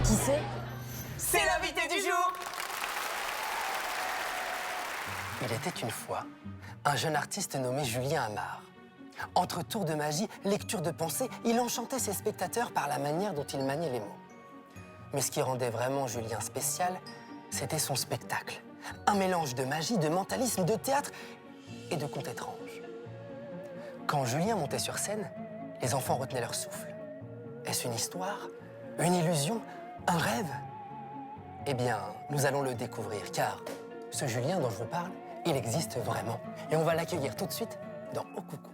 Qui c'est? C'est l'invité du jour! Il était une fois un jeune artiste nommé Julien Amar. Entre tours de magie, lecture de pensée, il enchantait ses spectateurs par la manière dont il maniait les mots. Mais ce qui rendait vraiment Julien spécial, c'était son spectacle. Un mélange de magie, de mentalisme, de théâtre et de contes étranges. Quand Julien montait sur scène, les enfants retenaient leur souffle. Est-ce une histoire? Une illusion? Un rêve? Eh bien, nous allons le découvrir, car ce Julien dont je vous parle, il existe vraiment. Et on va l'accueillir tout de suite dans Oh Coucou.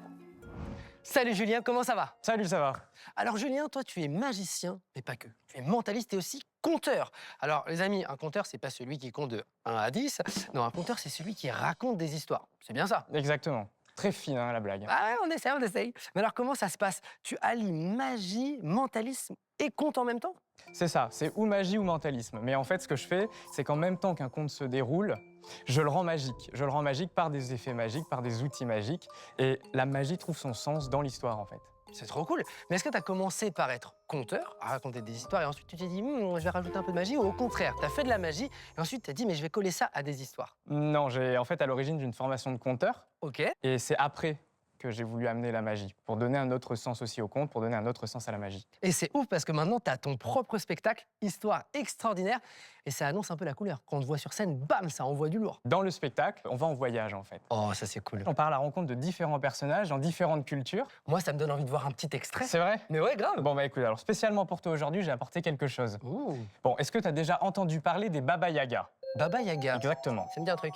Salut Julien, comment ça va? Salut, ça va? Alors Julien, toi tu es magicien, mais pas que. Tu es mentaliste et aussi conteur. Alors les amis, un conteur, c'est pas celui qui compte de 1 à 10. Non, un conteur, c'est celui qui raconte des histoires. C'est bien ça? Exactement. Très fine, hein, la blague. Ah ouais, on essaye. Mais alors comment ça se passe? Tu allies magie, mentalisme et conte en même temps? C'est ça, c'est ou magie ou mentalisme. Mais en fait, ce que je fais, c'est qu'en même temps qu'un conte se déroule, je le rends magique. Je le rends magique par des effets magiques, par des outils magiques. Et la magie trouve son sens dans l'histoire, en fait. C'est trop cool. Mais est-ce que tu as commencé par être conteur, à raconter des histoires, et ensuite tu t'es dit, je vais rajouter un peu de magie, ou au contraire, tu as fait de la magie, et ensuite tu as dit, mais je vais coller ça à des histoires? Non, j'ai en fait à l'origine d'une formation de conteur. Ok. Et c'est après que j'ai voulu amener la magie, pour donner un autre sens aussi au conte, pour donner un autre sens à la magie. Et c'est ouf parce que maintenant, tu as ton propre spectacle, histoire extraordinaire, et ça annonce un peu la couleur. Quand on te voit sur scène, bam, ça envoie du lourd. Dans le spectacle, on va en voyage, en fait. Oh, ça c'est cool. On part à la rencontre de différents personnages dans différentes cultures. Moi, ça me donne envie de voir un petit extrait. C'est vrai? Mais ouais, grave. Bon, bah écoute, alors spécialement pour toi aujourd'hui, j'ai apporté quelque chose. Ouh. Bon, est-ce que tu as déjà entendu parler des Baba Yaga? Baba Yaga. Exactement. Ça me dit un truc.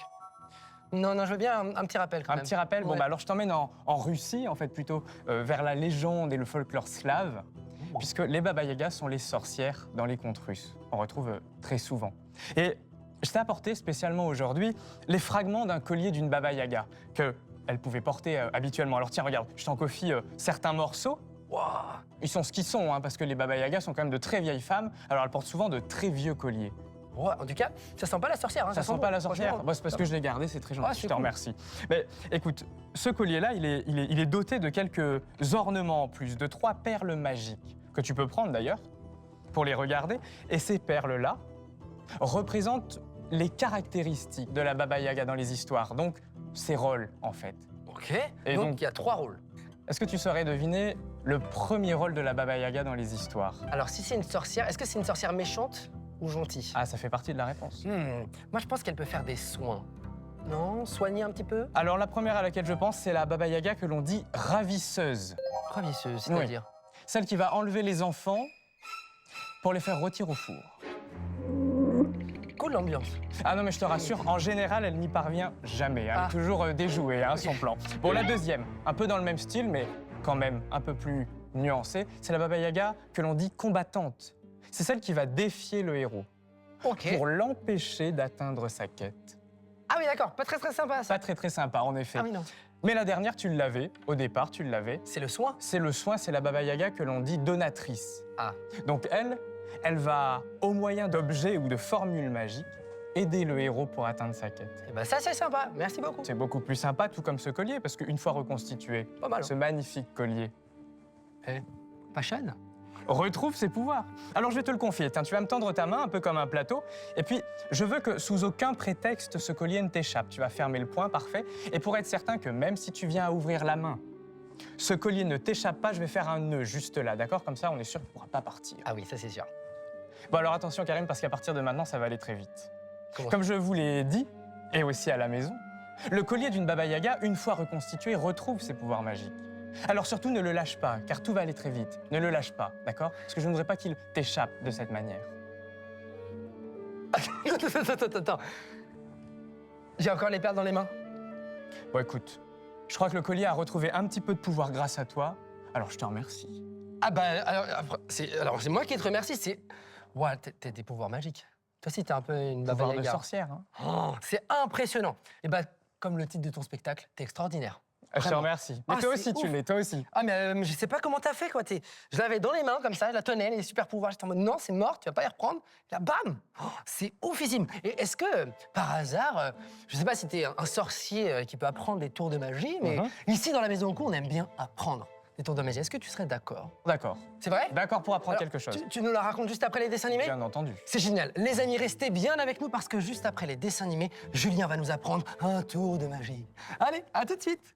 Non, je veux bien un petit rappel quand Un même. petit rappel, bon Ouais. bah alors je t'emmène en Russie, en fait plutôt vers la légende et le folklore slave, puisque les Baba Yaga sont les sorcières dans les contes russes. On retrouve très souvent. Et je t'ai apporté spécialement aujourd'hui les fragments d'un collier d'une Baba Yaga qu'elle pouvait porter habituellement. Alors tiens, regarde, je t'en confie certains morceaux. Waouh. Ils sont ce qu'ils sont, hein, parce que les Baba Yaga sont quand même de très vieilles femmes, alors elles portent souvent de très vieux colliers. Ouais, en tout cas, ça sent pas la sorcière. Hein, Ça sent bon, pas la sorcière. franchement. Bon, c'est parce que je l'ai gardé, c'est très gentil, Ah, je c'est te cool. remercie. Mais écoute, ce collier-là, il est doté de quelques ornements en plus, de 3 perles magiques, que tu peux prendre d'ailleurs, pour les regarder. Et ces perles-là représentent les caractéristiques de la Baba Yaga dans les histoires, donc ses rôles en fait. Ok. Et donc, donc- il y a 3 rôles. Est-ce que tu saurais deviner le premier rôle de la Baba Yaga dans les histoires? Alors, si c'est une sorcière, est-ce que c'est une sorcière méchante ou gentille? Ah, ça fait partie de la réponse. Moi, je pense qu'elle peut faire des soins. Non? Soigner un petit peu? Alors la première à laquelle je pense, c'est la Baba Yaga que l'on dit ravisseuse. Ravisseuse, c'est-à-dire? Celle qui va enlever les enfants pour les faire rôtir au four. Cool l'ambiance. Ah non, mais je te rassure, en général, elle n'y parvient jamais. Hein. Ah. Toujours déjouée, hein, son plan. Bon, la deuxième, un peu dans le même style, mais quand même un peu plus nuancée, c'est la Baba Yaga que l'on dit combattante. C'est celle qui va défier le héros Ok. pour l'empêcher d'atteindre sa quête. Ah oui, d'accord. Pas très sympa, ça. Pas très sympa, en effet. Ah oui, non. Mais la dernière, tu l'avais, au départ, tu l'avais. C'est le soin? C'est le soin, c'est la Baba Yaga que l'on dit donatrice. Ah. Donc elle va, au moyen d'objets ou de formules magiques, aider le héros pour atteindre sa quête. Eh ben ça, c'est sympa. Merci beaucoup. C'est beaucoup plus sympa, tout comme ce collier, parce qu'une fois reconstitué, Pas mal. ce magnifique collier Passion? retrouve ses pouvoirs. Alors je vais te le confier, tiens, tu vas me tendre ta main un peu comme un plateau, et puis je veux que sous aucun prétexte ce collier ne t'échappe. Tu vas fermer le poing, parfait, et pour être certain que même si tu viens à ouvrir la main, ce collier ne t'échappe pas, je vais faire un nœud juste là, d'accord? Comme ça, on est sûr qu'il ne pourra pas partir. Ah oui, ça, c'est sûr. Bon alors attention Karim, parce qu'à partir de maintenant, ça va aller très vite. Comment Comme je vous l'ai dit, et aussi à la maison, le collier d'une Baba Yaga, une fois reconstitué, retrouve ses pouvoirs magiques. Alors surtout, ne le lâche pas, car tout va aller très vite. Ne le lâche pas, d'accord? Parce que je ne voudrais pas qu'il t'échappe de cette manière. Attends. J'ai encore les perles dans les mains. Bon écoute, je crois que le collier a retrouvé un petit peu de pouvoir grâce à toi, alors je te remercie. Ah bah, alors c'est moi qui te remercie, c'est... Ouais, t'as des pouvoirs magiques. Toi aussi, t'es un peu une Baba Pouvoir de Yaga. sorcière, hein? Oh, c'est impressionnant. Et bah, comme le titre de ton spectacle, t'es extraordinaire. Je te Vraiment. remercie. Mais Ah, toi c'est aussi, tu ouf. l'es, toi aussi. Ah, mais je sais pas comment t'as fait, quoi. Je l'avais dans les mains, comme ça, je la tenais, les super pouvoirs. J'étais en mode, non, c'est mort, tu vas pas y reprendre. Et là, bam. Oh, c'est oufissime. Et est-ce que, par hasard, je sais pas si t'es un sorcier qui peut apprendre des tours de magie, mais ici, dans la maison au cou, on aime bien apprendre. des tours de magie. Est-ce que tu serais d'accord? D'accord. C'est vrai? D'accord pour apprendre Alors, quelque chose. tu nous la racontes juste après les dessins animés? Bien entendu. C'est génial. Les amis, restez bien avec nous parce que juste après les dessins animés, Julien va nous apprendre un tour de magie. Allez, à tout de suite.